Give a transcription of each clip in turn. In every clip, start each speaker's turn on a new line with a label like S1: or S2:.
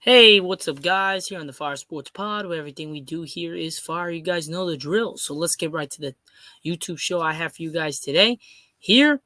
S1: Hey, what's up, guys? Here on the Fire Sports Pod, where everything we do here is fire. You guys know the drill. So let's get right to the YouTube show I have for you guys today. Here,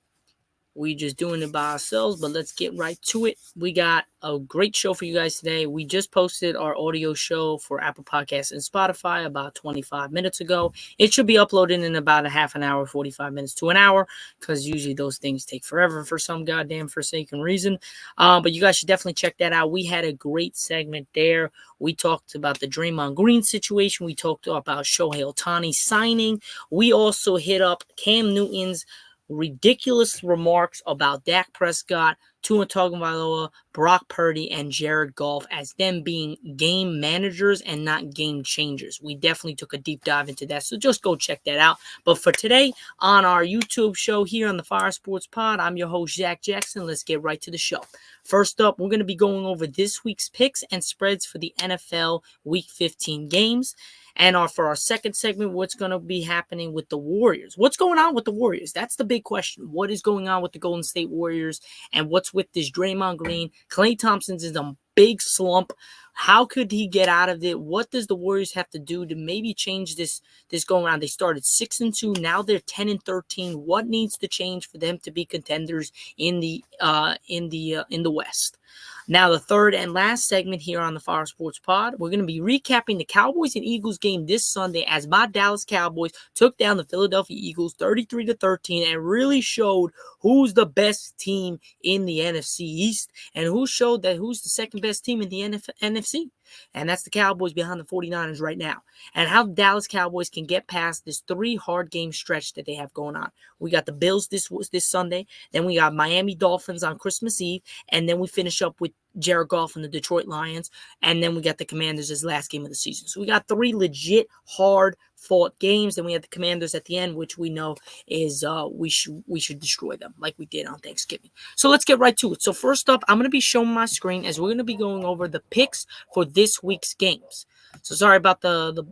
S1: we just doing it by ourselves, but let's get right to it. We got a great show for you guys today. We just posted our audio show for Apple Podcasts and Spotify about 25 minutes ago. It should be uploaded in about a half an hour, 45 minutes to an hour, because usually those things take forever for some goddamn forsaken reason. But you guys should definitely check that out. We had a great segment there. We talked about the Draymond Green situation. We talked about Shohei Ohtani signing. We also hit up Cam Newton's ridiculous remarks about Dak Prescott, Tua Tagovailoa, Brock Purdy, and Jared Goff as them being game managers and not game changers. We definitely took a deep dive into that, so just go check that out. But for today, on our YouTube show here on the Fire Sports Pod, I'm your host, Zach Jackson. Let's get right to the show. First up, we're going to be going over this week's picks and spreads for the NFL Week 15 games. And for our second segment, what's going to be happening with the Warriors? What's going on with the Warriors? That's the big question. What is going on with the Golden State Warriors? And what's with this Draymond Green? Klay Thompson's in a big slump. How could he get out of it? What does the Warriors have to do to maybe change this going around? They started 6-2. Now they're 10-13. What needs to change for them to be contenders in the West? Now, the third and last segment here on the Fire Sports Pod, we're going to be recapping the Cowboys and Eagles game this Sunday as my Dallas Cowboys took down the Philadelphia Eagles 33-13 and really showed who's the best team in the NFC East and who's the second best team in the NFC. And that's the Cowboys behind the 49ers right now. And how the Dallas Cowboys can get past this 3 hard game stretch that they have going on. We got the Bills this Sunday. Then we got Miami Dolphins on Christmas Eve. And then we finish up with Jared Goff and the Detroit Lions. And then we got the Commanders as last game of the season. So we got 3 legit hard-fought games. Then we have the Commanders at the end, which we know is we should destroy them like we did on Thanksgiving. So let's get right to it. So first up, I'm going to be showing my screen as we're going to be going over the picks for this week's games. So sorry about the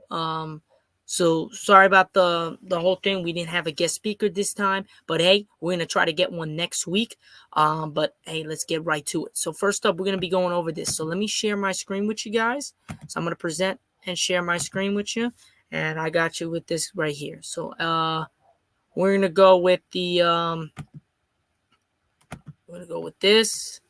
S1: whole thing. We didn't have a guest speaker this time, but hey, we're going to try to get one next week. But hey, let's get right to it. So first up, we're going to be going over this. So let me share my screen with you guys. So I'm going to present and share my screen with you. And I got you with this right here. So we're going to go with this.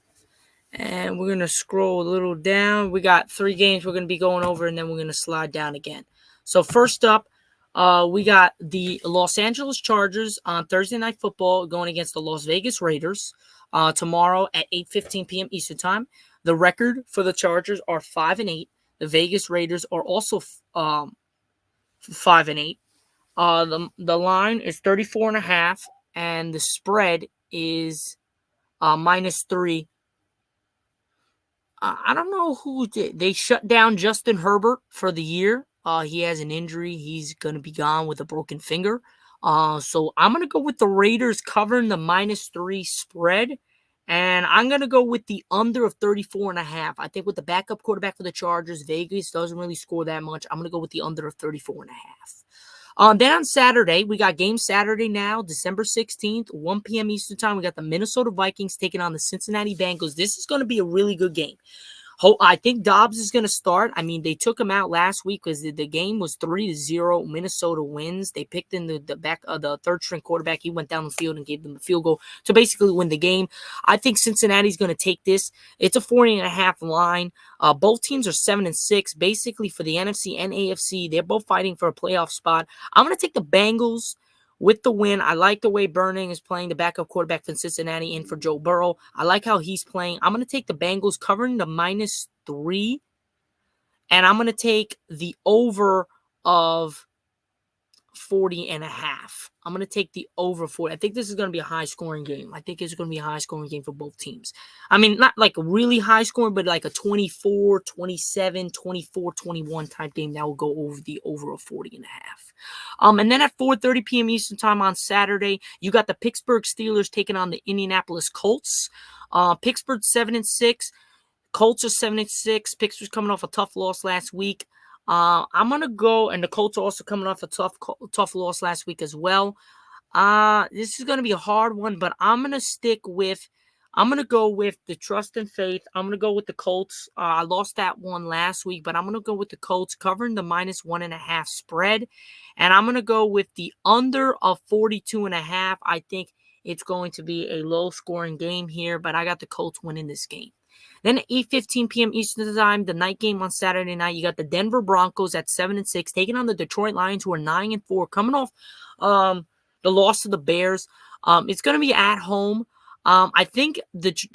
S1: And we're going to scroll a little down. We got 3 games we're going to be going over, and then we're going to slide down again. So first up, we got the Los Angeles Chargers on Thursday Night Football going against the Las Vegas Raiders tomorrow at 8:15 p.m. Eastern Time. The record for the Chargers are 5-8. The Vegas Raiders are also 5-8. The line is 34.5, and the spread is -3. I don't know who did. They shut down Justin Herbert for the year. He has an injury. He's going to be gone with a broken finger. So I'm going to go with the Raiders covering the -3 spread. And I'm going to go with the under of 34.5. I think with the backup quarterback for the Chargers, Vegas doesn't really score that much. I'm going to go with the under of 34.5. Then on Saturday, we got game Saturday now, December 16th, 1 p.m. Eastern Time. We got the Minnesota Vikings taking on the Cincinnati Bengals. This is going to be a really good game. I think Dobbs is going to start. I mean, they took him out last week because the game was 3-0. Minnesota wins. They picked in the third-string quarterback. He went down the field and gave them the field goal to basically win the game. I think Cincinnati's going to take this. It's a 40.5 line. Both teams are 7-6. Basically, for the NFC and AFC, they're both fighting for a playoff spot. I'm going to take the Bengals with the win. I like the way Burning is playing, the backup quarterback from Cincinnati, in for Joe Burrow. I like how he's playing. I'm going to take the Bengals covering the -3, and I'm going to take the over of 40.5. I'm going to take the over 40. I think this is going to be a high-scoring game. I think it's going to be a high-scoring game for both teams. I mean, not like a really high-scoring, but like a 24, 27, 24, 21 type game that will go over the over of 40.5. And then at 4:30 p.m. Eastern Time on Saturday, you got the Pittsburgh Steelers taking on the Indianapolis Colts. Pittsburgh 7-6. Colts are 7-6. Pittsburgh's coming off a tough loss last week. I'm going to go, and the Colts are also coming off a tough loss last week as well. This is going to be a hard one, but I'm going to stick with I'm going to go with the trust and faith. I'm going to go with the Colts. I lost that one last week, but I'm going to go with the Colts covering the -1.5 spread. And I'm going to go with the under of 42.5. I think it's going to be a low-scoring game here, but I got the Colts winning this game. Then at 8:15 p.m. Eastern Time, the night game on Saturday night, you got the Denver Broncos at 7-6, taking on the Detroit Lions, who are 9-4, coming off the loss to the Bears. It's going to be at home. I think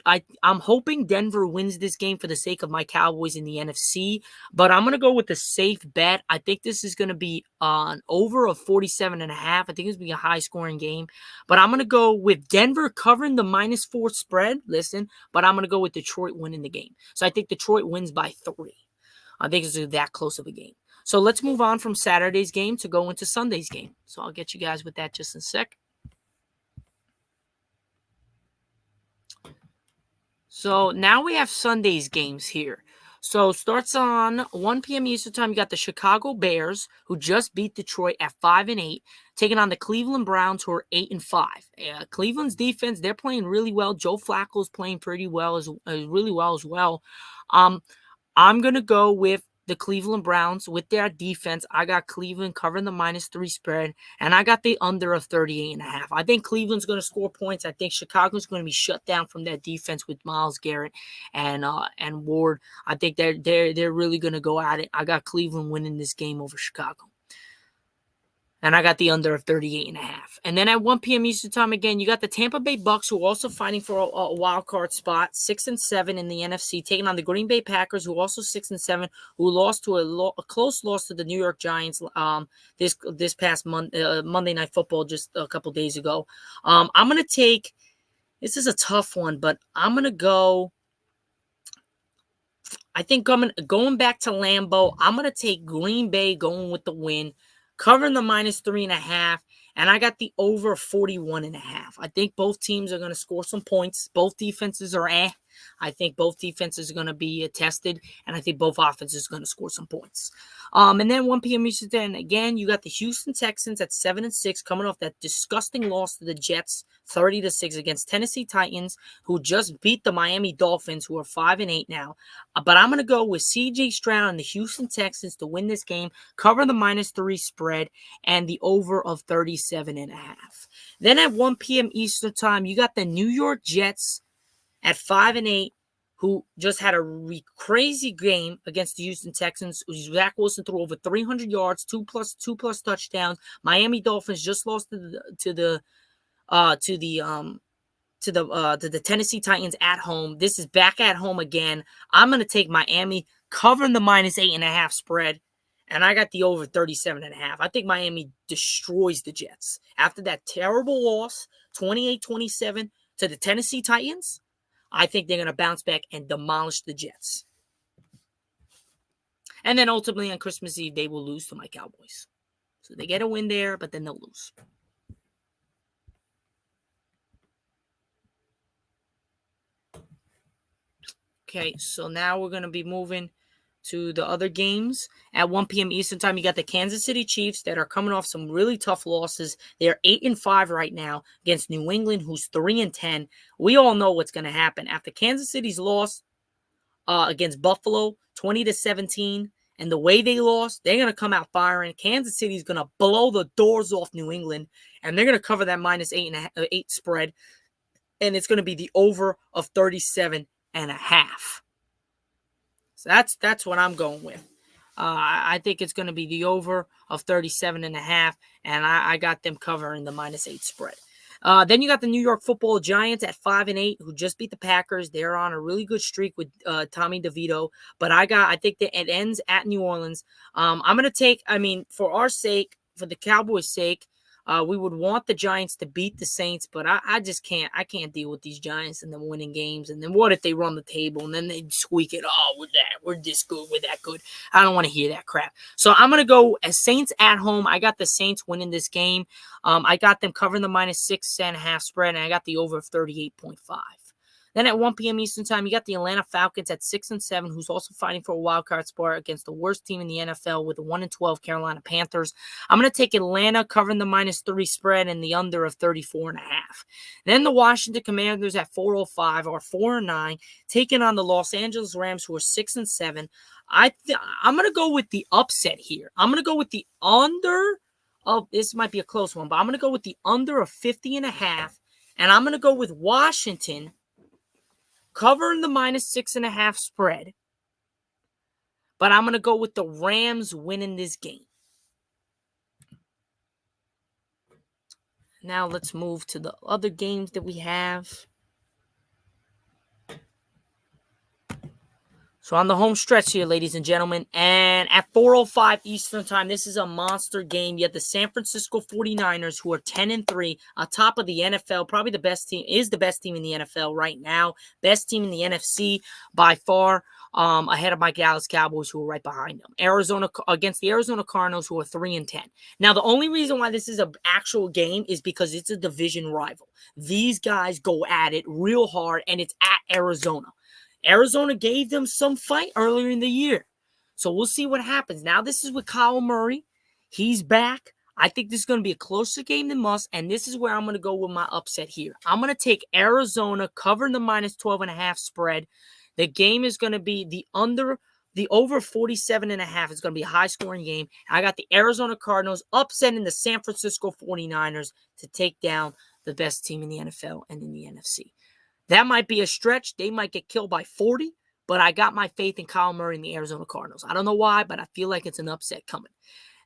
S1: I'm hoping Denver wins this game for the sake of my Cowboys in the NFC, but I'm going to go with the safe bet. I think this is going to be an over of 47.5. I think it's going to be a high-scoring game, but I'm going to go with Denver covering the -4 spread. Listen, but I'm going to go with Detroit winning the game. So I think Detroit wins by 3. I think it's that close of a game. So let's move on from Saturday's game to go into Sunday's game. So I'll get you guys with that just in a sec. So now we have Sunday's games here. So starts on 1 p.m. Eastern Time. You got the Chicago Bears, who just beat Detroit at 5-8, taking on the Cleveland Browns, who are 8-5. Cleveland's defense, they're playing really well. Joe Flacco's playing pretty well really well as well. I'm gonna go with the Cleveland Browns with their defense. I got Cleveland covering the -3 spread, and I got the under of 38.5. I think Cleveland's going to score points. I think Chicago's going to be shut down from that defense with Myles Garrett and Ward. I think they're really going to go at it. I got Cleveland winning this game over Chicago. And I got the under of 38.5. And then at 1 p.m. Eastern Time again, you got the Tampa Bay Bucks, who are also fighting for a wild card spot, 6-7 in the NFC, taking on the Green Bay Packers, who are also 6-7, who lost to a close loss to the New York Giants this past Monday Night Football just a couple days ago. I'm gonna take. This is a tough one, but I'm gonna go. I think going back to Lambeau, I'm gonna take Green Bay going with the win, covering the -3.5, and I got the over 41.5. I think both teams are going to score some points. Both defenses are I think both defenses are going to be tested, and I think both offenses are going to score some points. And then 1 p.m. Eastern, again, you got the Houston Texans at 7-6, coming off that disgusting loss to the Jets, 30-6 against Tennessee Titans, who just beat the Miami Dolphins, who are 5-8 now. But I'm going to go with C.J. Stroud and the Houston Texans to win this game, cover the -3 spread, and the over of 37.5. Then at 1 p.m. Eastern Time, you got the New York Jets at 5-8, who just had a crazy game against the Houston Texans. Zach Wilson threw over 300 yards, two plus touchdowns. Miami Dolphins just lost to the Tennessee Titans at home. This is back at home again. I'm going to take Miami covering the -8.5 spread, and I got the over 37.5. I think Miami destroys the Jets after that terrible loss, 28-27 to the Tennessee Titans. I think they're going to bounce back and demolish the Jets. And then ultimately on Christmas Eve, they will lose to my Cowboys. So they get a win there, but then they'll lose. Okay, so now we're going to be moving to the other games. At 1 p.m. Eastern Time, you got the Kansas City Chiefs that are coming off some really tough losses. They're 8-5 right now against New England, who's 3-10. We all know what's going to happen. After Kansas City's loss against Buffalo, 20-17, and the way they lost, they're going to come out firing. Kansas City's going to blow the doors off New England, and they're going to cover that -8 spread, and it's going to be the over of 37.5. So that's what I'm going with. I think it's going to be the over of 37.5, and I got them covering the -8 spread. Then you got the New York Football Giants at 5-8, who just beat the Packers. They're on a really good streak with Tommy DeVito, but I think that it ends at New Orleans. I'm going to take, for our sake, for the Cowboys' sake, we would want the Giants to beat the Saints, but I just can't. I can't deal with these Giants and them winning games. And then what if they run the table and then they squeak it? Oh, we're this good, we're that good. I don't want to hear that crap. So I'm gonna go as Saints at home. I got the Saints winning this game. I got them covering the -6.5 spread, and I got the over of 38.5. Then at 1 p.m. Eastern time, you got the Atlanta Falcons at 6-7, who's also fighting for a wild card spot against the worst team in the NFL with the 1-12 Carolina Panthers. I'm going to take Atlanta covering the -3 spread and the under of 34.5. Then the Washington Commanders at 4:05 are 4-9, taking on the Los Angeles Rams, who are 6-7. I'm going to go with the upset here. I'm going to go with the under. Oh, this might be a close one, but I'm going to go with the under of 50.5, and I'm going to go with Washington covering the -6.5 spread, but I'm going to go with the Rams winning this game. Now let's move to the other games that we have. So on the home stretch here, ladies and gentlemen, and at 4:05 Eastern time, this is a monster game. You have the San Francisco 49ers, who are 10-3, atop of the NFL, probably the best team in the NFL right now, best team in the NFC by far, ahead of my Dallas Cowboys, who are right behind them. Arizona against the Arizona Cardinals, who are 3-10. Now, the only reason why this is an actual game is because it's a division rival. These guys go at it real hard, and it's at Arizona. Arizona gave them some fight earlier in the year. So we'll see what happens. Now this is with Kyle Murray. He's back. I think this is going to be a closer game than most, and this is where I'm going to go with my upset here. I'm going to take Arizona covering the -12.5 spread. The game is going to be the over 47.5 is going to be a high-scoring game. I got the Arizona Cardinals upsetting the San Francisco 49ers to take down the best team in the NFL and in the NFC. That might be a stretch. They might get killed by 40, but I got my faith in Kyle Murray and the Arizona Cardinals. I don't know why, but I feel like it's an upset coming.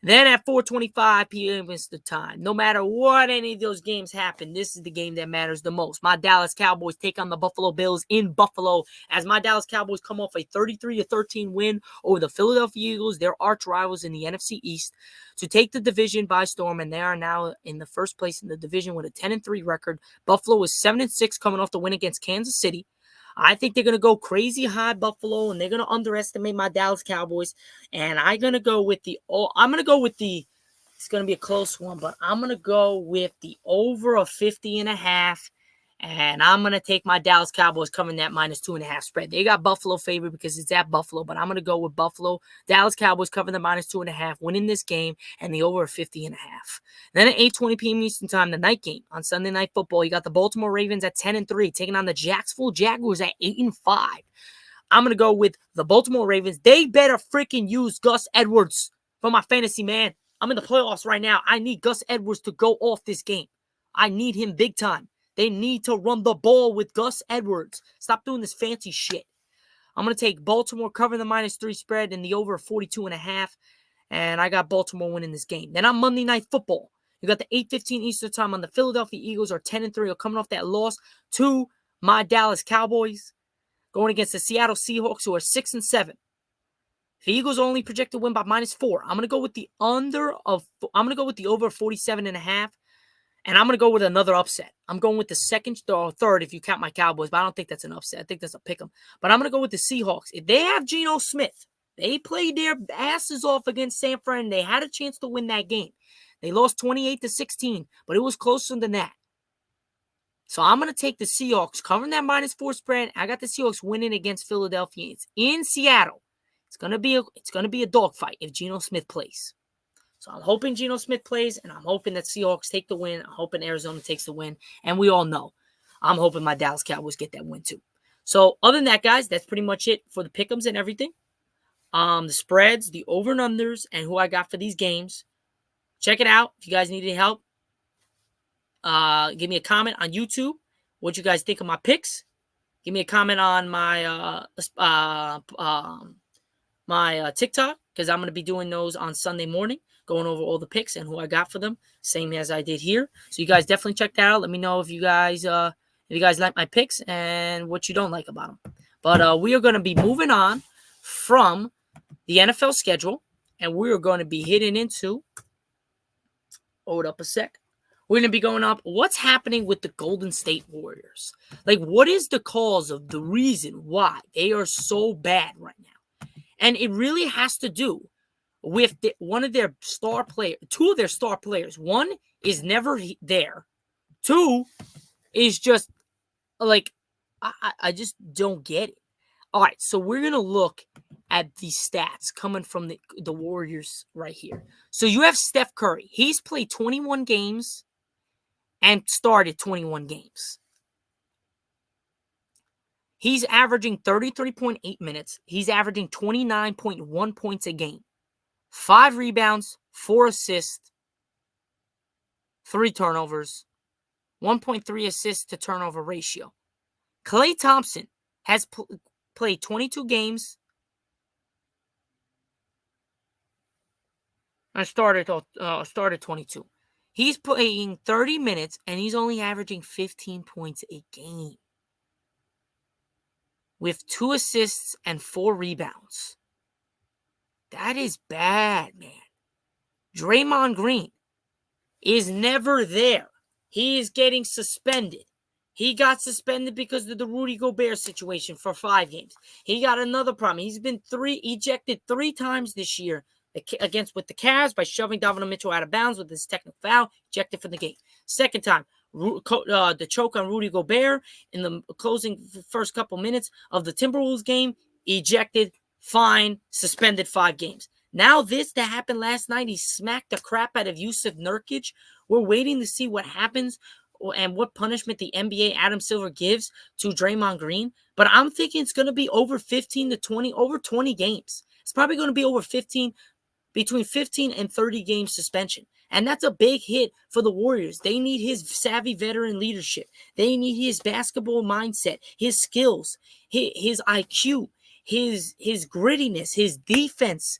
S1: Then at 4:25 p.m. is the time. No matter what any of those games happen, this is the game that matters the most. My Dallas Cowboys take on the Buffalo Bills in Buffalo as my Dallas Cowboys come off a 33-13 win over the Philadelphia Eagles, their arch rivals in the NFC East, to take the division by storm, and they are now in the first place in the division with a 10-3 record. Buffalo is 7-6 coming off the win against Kansas City. I think they're going to go crazy high Buffalo, and they're going to underestimate my Dallas Cowboys. And I'm going to go with it's going to be a close one, but I'm going to go with the over of 50.5. And I'm going to take my Dallas Cowboys covering that -2.5 spread. They got Buffalo favored because it's at Buffalo, but I'm going to go with Buffalo. Dallas Cowboys covering the -2.5, winning this game, and the over 50.5. Then at 8:20 p.m. Eastern time, the night game on Sunday Night Football, you got the Baltimore Ravens at 10-3, taking on the Jacksonville Jaguars at 8-5. I'm going to go with the Baltimore Ravens. They better freaking use Gus Edwards for my fantasy, man. I'm in the playoffs right now. I need Gus Edwards to go off this game. I need him big time. They need to run the ball with Gus Edwards. Stop doing this fancy shit. I'm going to take Baltimore covering the -3 spread and the over 42.5. And I got Baltimore winning this game. Then on Monday Night Football, you got the 8:15 Eastern time on the Philadelphia Eagles are 10-3, are coming off that loss to my Dallas Cowboys, going against the Seattle Seahawks, who are 6-7. The Eagles only projected to win by -4. I'm going to go with the over 47.5. And I'm going to go with another upset. I'm going with the second or third if you count my Cowboys, but I don't think that's an upset. I think that's a pick 'em. But I'm going to go with the Seahawks. If they have Geno Smith, they played their asses off against San Fran. They had a chance to win that game. They lost 28-16, but it was closer than that. So I'm going to take the Seahawks covering that -4 spread. I got the Seahawks winning against Philadelphia. It's in Seattle. It's going to be a dogfight if Geno Smith plays. So I'm hoping Geno Smith plays, and I'm hoping that Seahawks take the win. I'm hoping Arizona takes the win. And we all know I'm hoping my Dallas Cowboys get that win too. So other than that, guys, that's pretty much it for the pick'ems and everything. The spreads, the over and unders, and who I got for these games. Check it out. If you guys need any help, give me a comment on YouTube. What you guys think of my picks? Give me a comment on my TikTok, because I'm going to be doing those on Sunday morning, going over all the picks and who I got for them, same as I did here. So you guys definitely check that out. Let me know if you guys like my picks and what you don't like about them. But we are going to be moving on from the NFL schedule, and we are going to be hitting into. Hold up a sec. We're going to be going up. What's happening with the Golden State Warriors? Like, what is the cause of the reason why they are so bad right now? And it really has to do with one of their star players, two of their star players. One is never there. Two is just like I just don't get it. All right, so we're going to look at the stats coming from the Warriors right here. So you have Steph Curry. He's played 21 games and started 21 games. He's averaging 33.8 minutes. He's averaging 29.1 points a game. 5 rebounds, 4 assists, 3 turnovers, 1.3 assists to turnover ratio. Klay Thompson has played 22 games. I started 22. He's playing 30 minutes, and he's only averaging 15 points a game with 2 assists and 4 rebounds. That is bad, man. Draymond Green is never there. He is getting suspended. He got suspended because of the Rudy Gobert situation for 5 games. He got another problem. He's been ejected 3 times this year with the Cavs by shoving Donovan Mitchell out of bounds with his technical foul, ejected from the game. Second time, the choke on Rudy Gobert in the closing first couple minutes of the Timberwolves game, ejected, fine, suspended 5 games. Now this that happened last night, he smacked the crap out of Yusuf Nurkic. We're waiting to see what happens and what punishment the NBA Adam Silver gives to Draymond Green. But I'm thinking it's going to be over 15 to 20, over 20 games. It's probably going to be over 15, between 15 and 30 game suspension. And that's a big hit for the Warriors. They need his savvy veteran leadership. They need his basketball mindset, his skills, his IQ, his grittiness, his defense.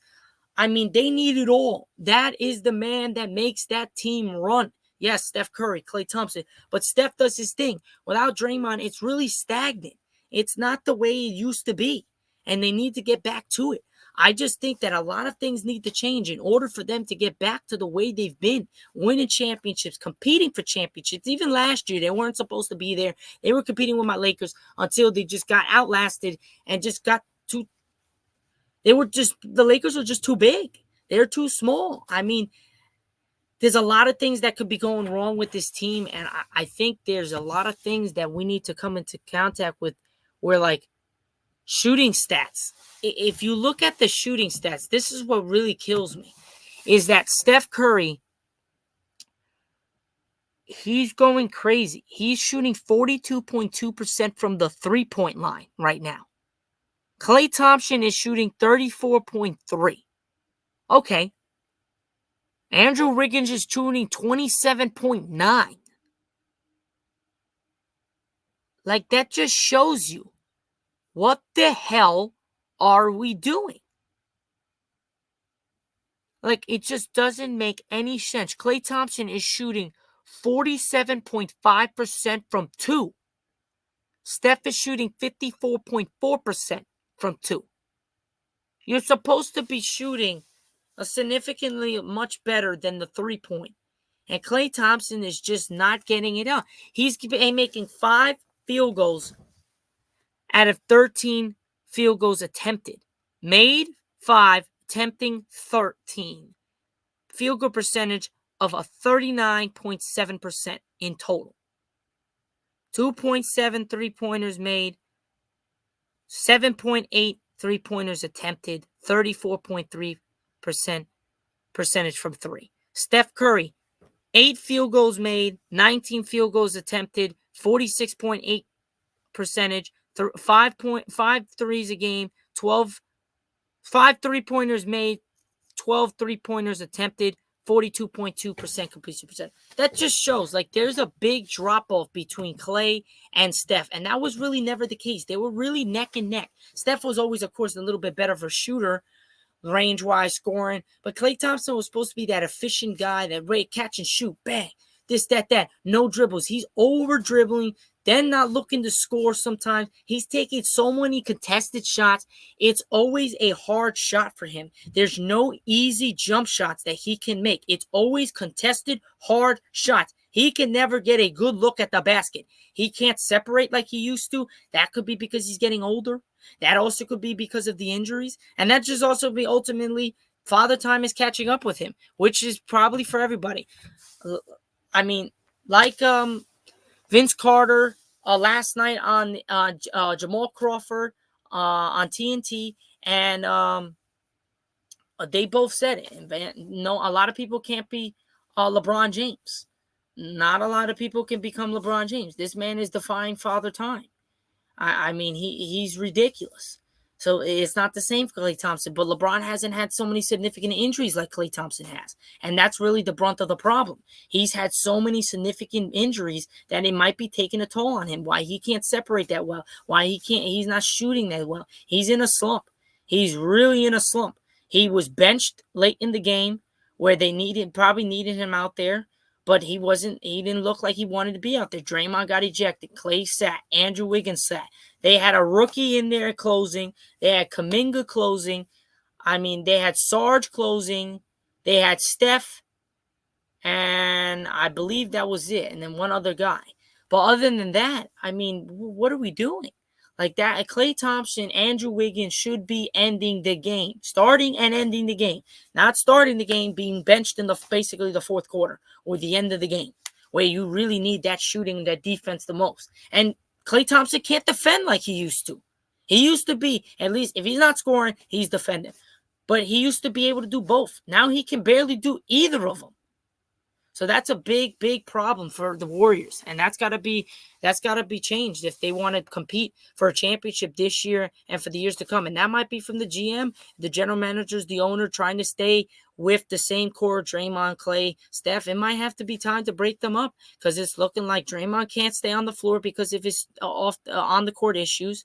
S1: I mean, they need it all. That is the man that makes that team run. Yes, Steph Curry, Klay Thompson, but Steph does his thing. Without Draymond, it's really stagnant. It's not the way it used to be, and they need to get back to it. I just think that a lot of things need to change in order for them to get back to the way they've been, winning championships, competing for championships. Even last year, they weren't supposed to be there. They were competing with my Lakers until they just got outlasted and just got too. The Lakers were just too big. They're too small. I mean, there's a lot of things that could be going wrong with this team, and I think there's a lot of things that we need to come into contact with where, like, shooting stats. If you look at the shooting stats, this is what really kills me, is that Steph Curry, he's going crazy. He's shooting 42.2% from the three-point line right now. Klay Thompson is shooting 34.3%. Okay. Andrew Wiggins is shooting 27.9%. Like, that just shows you, what the hell are we doing? Like, it just doesn't make any sense. Klay Thompson is shooting 47.5% from 2. Steph is shooting 54.4% from 2. You're supposed to be shooting a significantly much better than the 3-point. And Klay Thompson is just not getting it out. He's making 5 field goals out of 13 field goals attempted. Made 5, attempting 13. Field goal percentage of a 39.7% in total. 2.7 3-pointers made, 7.8 3-pointers attempted, 34.3% percentage from 3. Steph Curry, 8 field goals made, 19 field goals attempted, 46.8 percentage, 5 threes a game, 5 3-pointers made, 12 3-pointers attempted, 42.2% completion percent. That just shows, like, there's a big drop-off between Klay and Steph, and that was really never the case. They were really neck and neck. Steph was always, of course, a little bit better of a shooter, range-wise, scoring, but Klay Thompson was supposed to be that efficient guy, that catch and shoot, bang, this, that, no dribbles. He's over-dribbling, then not looking to score sometimes. He's taking so many contested shots. It's always a hard shot for him. There's no easy jump shots that he can make. It's always contested, hard shots. He can never get a good look at the basket. He can't separate like he used to. That could be because he's getting older. That also could be because of the injuries. And that just also be ultimately father time is catching up with him, which is probably for everybody. I mean, like Vince Carter, last night on Jamal Crawford on TNT, and they both said it. And a lot of people can't be LeBron James. Not a lot of people can become LeBron James. This man is defying father time. I mean, he's ridiculous. So it's not the same for Klay Thompson, but LeBron hasn't had so many significant injuries like Klay Thompson has. And that's really the brunt of the problem. He's had so many significant injuries that it might be taking a toll on him. Why he can't separate that well. Why he's not shooting that well. He's in a slump. He's really in a slump. He was benched late in the game where they probably needed him out there. But he didn't look like he wanted to be out there. Draymond got ejected. Klay sat. Andrew Wiggins sat. They had a rookie in there closing. They had Kuminga closing. I mean, they had Sarge closing. They had Steph. And I believe that was it. And then one other guy. But other than that, I mean, what are we doing? Like that, Klay Thompson, Andrew Wiggins should be ending the game. Starting and ending the game. Not starting the game, being benched in basically the fourth quarter or the end of the game, where you really need that shooting and that defense the most. And Klay Thompson can't defend like he used to. He used to be, at least if he's not scoring, he's defending. But he used to be able to do both. Now he can barely do either of them. So that's a big, big problem for the Warriors, and that's got to be changed if they want to compete for a championship this year and for the years to come. And that might be from the GM, the general managers, the owner, trying to stay with the same core: Draymond, Klay, Steph. It might have to be time to break them up because it's looking like Draymond can't stay on the floor because of his on the court issues.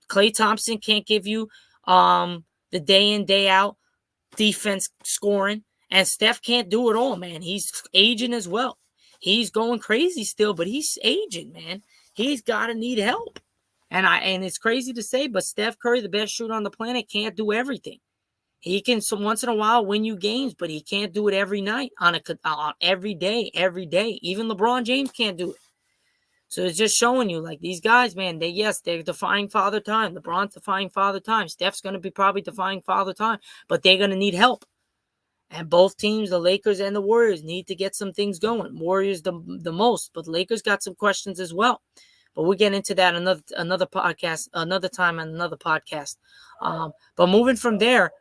S1: Klay Thompson can't give you the day in, day out defense scoring. And Steph can't do it all, man. He's aging as well. He's going crazy still, but he's aging, man. He's got to need help. And it's crazy to say, but Steph Curry, the best shooter on the planet, can't do everything. He can once in a while win you games, but he can't do it every night, on every day. Even LeBron James can't do it. So it's just showing you, like, these guys, man, they're defying father time. LeBron's defying father time. Steph's going to be probably defying father time, but they're going to need help. And both teams, the Lakers and the Warriors, need to get some things going. Warriors the most, but the Lakers got some questions as well. But we'll get into that another podcast, another time on another podcast. But moving from there,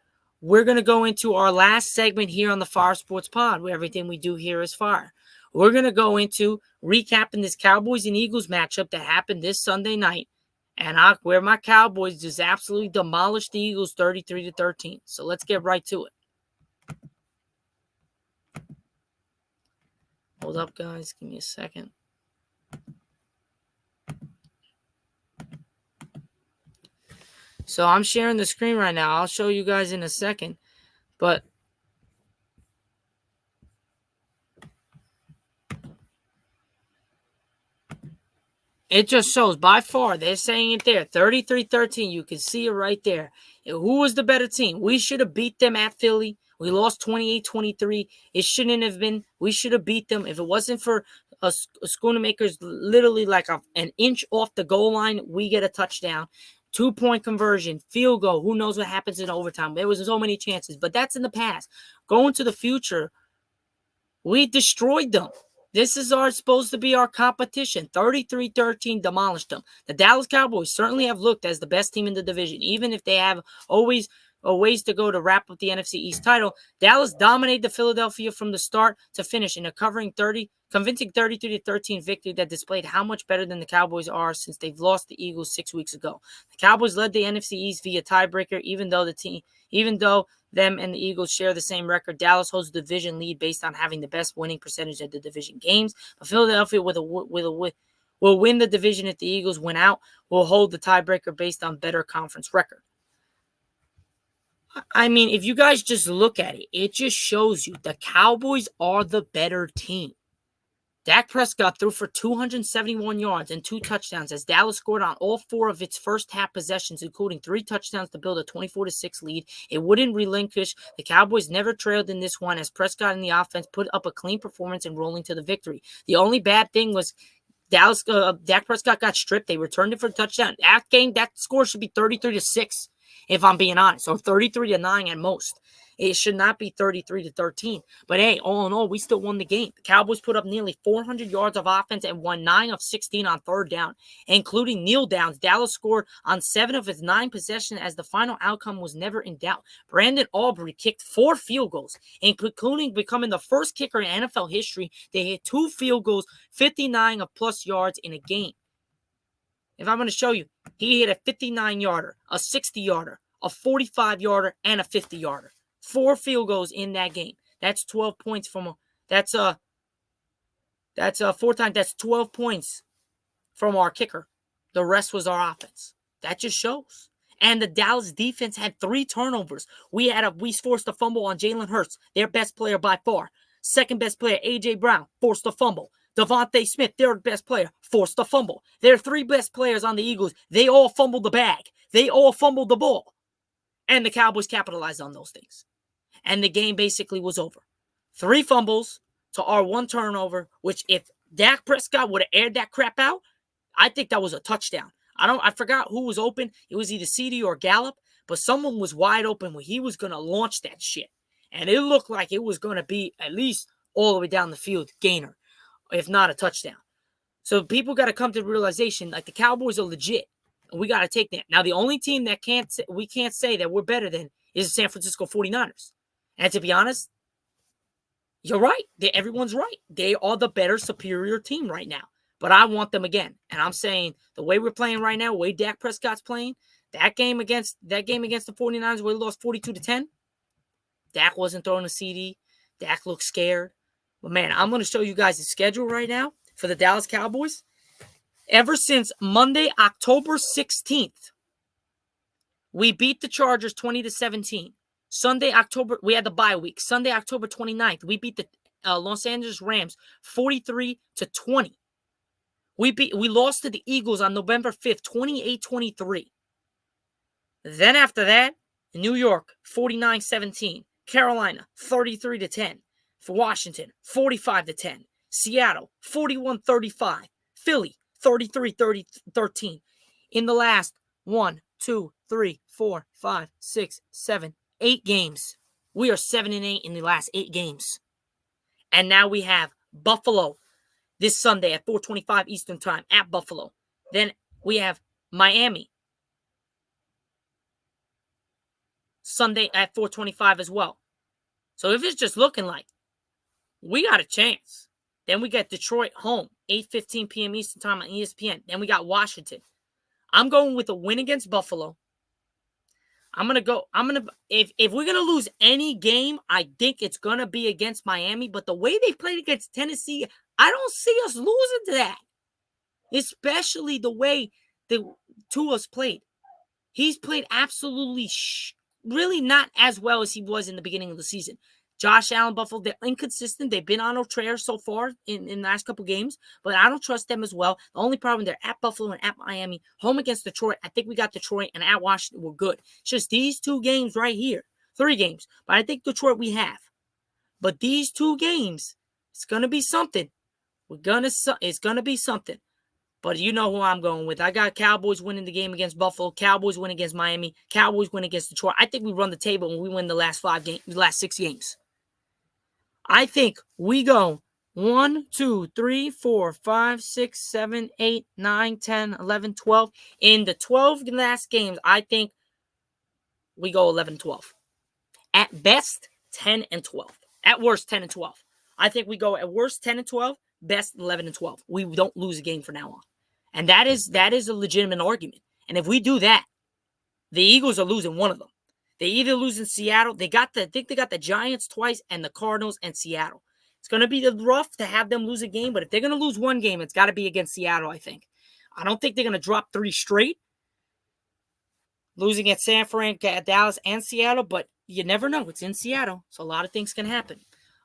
S1: we're going to go into our last segment here on the Fire Sports Pod, where everything we do here is fire. We're going to go into recapping this Cowboys and Eagles matchup that happened this Sunday night, and where my Cowboys just absolutely demolished the Eagles 33-13. So let's get right to it. Hold up, guys. Give me a second. So I'm sharing the screen right now. I'll show you guys in a second. But it just shows by far. They're saying it there. 33-13. You can see it right there. Who was the better team? We should have beat them at Philly. We lost 28-23. It shouldn't have been. We should have beat them. If it wasn't for Schoonamaker's literally like an inch off the goal line, we get a touchdown. 2-point conversion, field goal. Who knows what happens in overtime? There was so many chances, but that's in the past. Going to the future, we destroyed them. This is supposed to be our competition. 33-13 demolished them. The Dallas Cowboys certainly have looked as the best team in the division, even if they have always a ways to go to wrap up the NFC East title. Dallas dominated the Philadelphia from the start to finish in a convincing 33-13 victory that displayed how much better than the Cowboys are since they've lost the Eagles 6 weeks ago. The Cowboys led the NFC East via tiebreaker, even though them and the Eagles share the same record. Dallas holds the division lead based on having the best winning percentage of the division games. But Philadelphia will win the division if the Eagles win out. Will hold the tiebreaker based on better conference record. I mean, if you guys just look at it, it just shows you the Cowboys are the better team. Dak Prescott threw for 271 yards and 2 touchdowns as Dallas scored on all 4 of its first half possessions, including 3 touchdowns to build a 24-6 lead. It wouldn't relinquish. The Cowboys never trailed in this one as Prescott and the offense put up a clean performance and rolling to the victory. The only bad thing was Dak Prescott got stripped. They returned it for a touchdown. That score should be 33-6. if I'm being honest, or 33-9 at most. It should not be 33-13. But hey, all in all, we still won the game. The Cowboys put up nearly 400 yards of offense and won 9 of 16 on third down, including kneel downs. Dallas scored on 7 of its 9 possessions as the final outcome was never in doubt. Brandon Aubrey kicked 4 field goals, including becoming the first kicker in NFL history to hit 2 field goals, 59 of plus yards in a game. If I'm going to show you, he hit a 59-yarder, a 60-yarder, a 45-yarder, and a 50-yarder. 4 field goals in that game. That's 12 points from that's 4 times. That's 12 points from our kicker. The rest was our offense. That just shows. And the Dallas defense had 3 turnovers. We forced a fumble on Jalen Hurts, their best player by far. Second best player, A.J. Brown, forced a fumble. Devontae Smith, their best player, forced a fumble. Their 3 best players on the Eagles, they all fumbled the bag. They all fumbled the ball. And the Cowboys capitalized on those things. And the game basically was over. 3 fumbles to our 1 turnover, which if Dak Prescott would have aired that crap out, I think that was a touchdown. I forgot who was open. It was either CD or Gallup, but someone was wide open where he was going to launch that shit. And it looked like it was going to be at least all the way down the field, gainer, if not a touchdown. So people got to come to the realization, like the Cowboys are legit, and we got to take that. Now, the only team that we can't say that we're better than is the San Francisco 49ers. And to be honest, you're right. Everyone's right. They are the better, superior team right now. But I want them again. And I'm saying the way we're playing right now, the way Dak Prescott's playing, that game against the 49ers where we lost 42-10, Dak wasn't throwing a CD. Dak looked scared. But man, I'm going to show you guys the schedule right now for the Dallas Cowboys. Ever since Monday, October 16th, we beat the Chargers 20-17. We had the bye week. Sunday, October 29th, we beat the Los Angeles Rams 43-20. We lost to the Eagles on November 5th, 28-23. Then after that, New York 49-17, Carolina 33-10, for Washington 45-10, Seattle 41-35, Philly 33-13. In the last 1, 2, 3, 4, 5, 6, 7, 8 games. We are 7-8 in the last 8 games. And now we have Buffalo this Sunday at 4:25 Eastern Time at Buffalo. Then we have Miami Sunday at 4:25 as well. So if it's just looking like we got a chance, then we got Detroit home 8:15 p.m. Eastern Time on ESPN. Then we got Washington. I'm going with a win against Buffalo. If we're gonna lose any game, I think it's gonna be against Miami. But the way they played against Tennessee, I don't see us losing to that. Especially the way the Tua's played. He's played absolutely really not as well as he was in the beginning of the season. Josh Allen, Buffalo, they're inconsistent. They've been on a tear so far in the last couple games, but I don't trust them as well. The only problem, they're at Buffalo and at Miami, home against Detroit. I think we got Detroit, and at Washington, we're good. It's just these 2 games right here, 3 games, but I think Detroit we have. But these 2 games, it's going to be something. It's going to be something. But you know who I'm going with. I got Cowboys winning the game against Buffalo. Cowboys win against Miami. Cowboys win against Detroit. I think we run the table when we win the last 6 games. I think we go 1, 2, 3, 4, 5, 6, 7, 8, 9, 10, 11, 12. In the 12 last games, I think we go 11-12. At best, 10-12. At worst, 10-12. I think we go at worst 10-12, best 11-12. We don't lose a game from now on. And that is a legitimate argument. And if we do that, the Eagles are losing one of them. They either lose in Seattle. I think they got the Giants twice and the Cardinals and Seattle. It's going to be rough to have them lose a game, but if they're going to lose one game, it's got to be against Seattle, I think. I don't think they're going to drop 3 straight, losing at San Fran, Dallas, and Seattle, but you never know. It's in Seattle, so a lot of things can happen.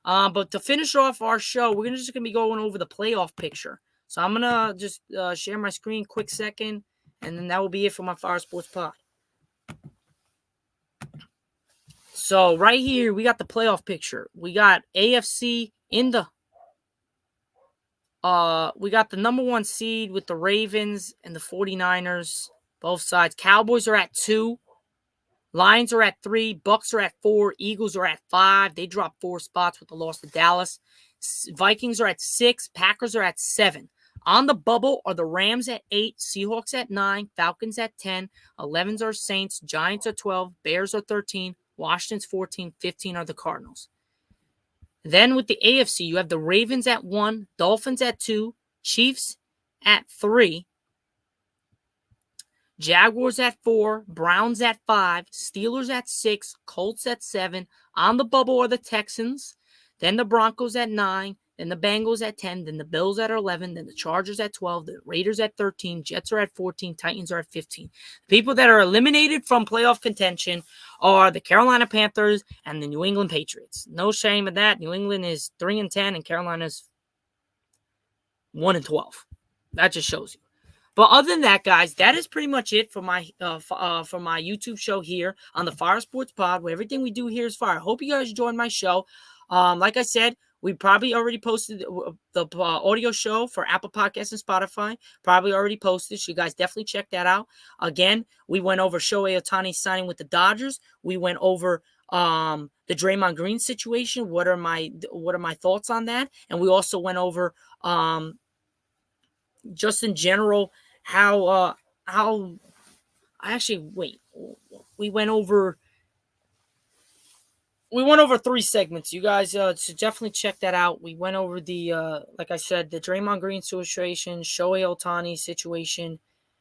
S1: But to finish off our show, we're just going to be going over the playoff picture. So I'm going to just share my screen quick second, and then that will be it for my Fire Sports Pod. So right here, we got the playoff picture. We got AFC in the we got the number 1 seed with the Ravens and the 49ers, both sides. Cowboys are at 2. Lions are at 3. Bucks are at 4. Eagles are at 5. They dropped 4 spots with the loss to Dallas. Vikings are at 6. Packers are at 7. On the bubble are the Rams at 8. Seahawks at 9. Falcons at 10. 11s are Saints. Giants are 12. Bears are 13. Washington's 14. 15 are the Cardinals. Then with the AFC, you have the Ravens at 1. Dolphins at 2. Chiefs at 3. Jaguars at 4, Browns at 5, Steelers at 6, Colts at 7. On the bubble are the Texans, then the Broncos at 9, then the Bengals at 10, then the Bills at 11, then the Chargers at 12, the Raiders at 13, Jets are at 14, Titans are at 15. The people that are eliminated from playoff contention are the Carolina Panthers and the New England Patriots. No shame in that. New England is 3-10 and Carolina's 1-12. That just shows you. But other than that, guys, that is pretty much it for my YouTube show here on the Fire Sports Pod, where everything we do here is fire. I hope you guys enjoyed my show. Like I said, we probably already posted the audio show for Apple Podcasts and Spotify. Probably already posted, so you guys definitely check that out. Again, we went over Shohei Ohtani signing with the Dodgers. We went over the Draymond Green situation. What are my thoughts on that? And we also went over just in general how we went over 3 segments. You guys should definitely check that out. We went over the like I said, the Draymond Green situation, Shohei Ohtani situation,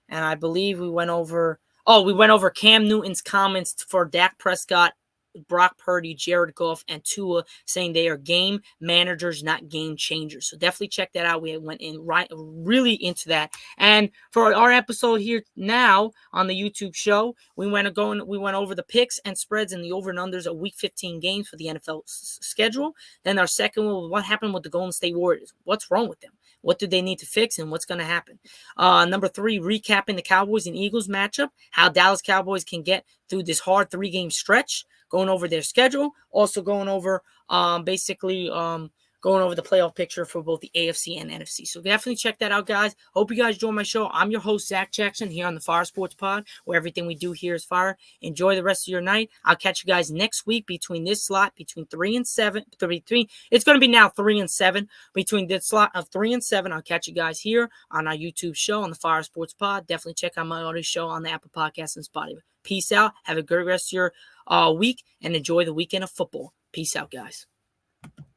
S1: and I believe we went over Cam Newton's comments for Dak Prescott, Brock Purdy, Jared Goff, and Tua, saying they are game managers, not game changers. So definitely check that out. We went in really into that. And for our episode here now on the YouTube show, we went over the picks and spreads and the over and unders of Week 15 games for the NFL schedule. Then our second one, what happened with the Golden State Warriors? What's wrong with them? What do they need to fix and what's going to happen? Number 3, recapping the Cowboys and Eagles matchup, how Dallas Cowboys can get through this hard 3-game stretch, going over their schedule, also going over going over the playoff picture for both the AFC and NFC. So definitely check that out, guys. Hope you guys enjoy my show. I'm your host, Zach Jackson, here on the Fire Sports Pod, where everything we do here is fire. Enjoy the rest of your night. I'll catch you guys next week between this slot, between 3 and 7. It's going to be now 3 and 7. Between this slot of 3 and 7, I'll catch you guys here on our YouTube show on the Fire Sports Pod. Definitely check out my audio show on the Apple Podcasts and Spotify. Peace out. Have a good rest of your week and enjoy the weekend of football. Peace out, guys.